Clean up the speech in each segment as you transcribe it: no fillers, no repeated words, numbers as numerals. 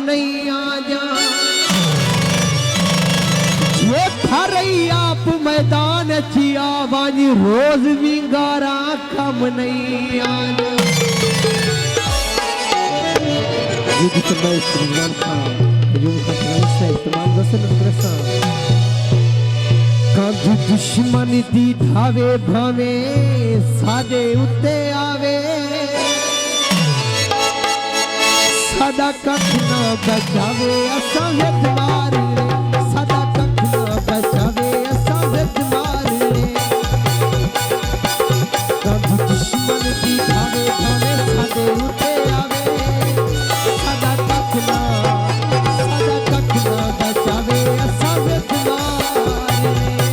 नहीं आ जा ये थारई आप मैदान चिया बाजी रोज विंगारा कम नहीं आ जा ये कितना श्रीमान था यूं खतरा से तमाम दसन प्रसा कांधी दुश्मन दी धावे भावे सादे उत्ते आवे सदा कख ना बचावे असा है तुम्हारी रे सदा कख ना बचावे असा है तुम्हारी रे कांधी दुश्मन दी धावे भावे सादे उत्ते आवे सदा कख ना बचावे असा है तुम्हारी रे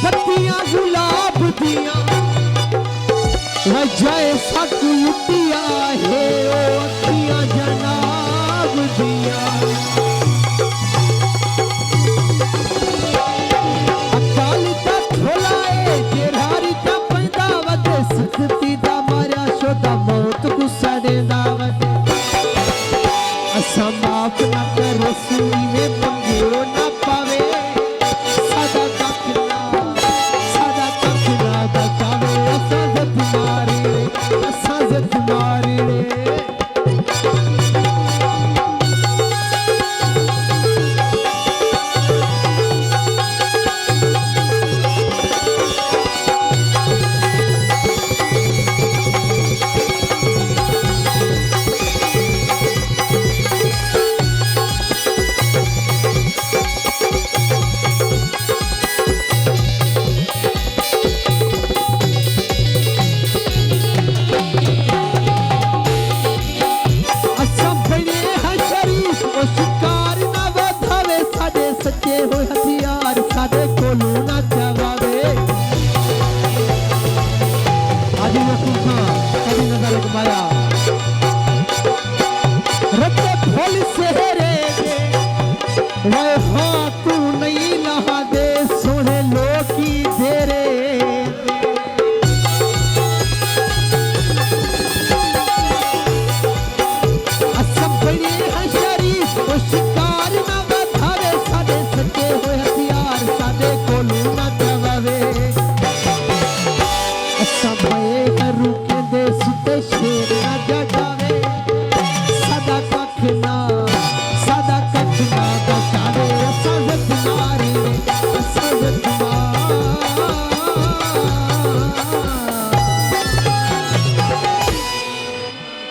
बत्तियां गुलाब दिया वजह सकुतिया है ओ अखियां जनाब दिया अकाल दा थोलाए जेरारी दा पैदा वदे सख्ती दा मारा शोदा मौत गुस्सा दे दावत असा माफ ना कर रसूली में मंगो ना पावे सदा कख ना बचावे असा जत मारे रे शिकार ना वधावे साडे सच्चे हो हथियार साडे कोलों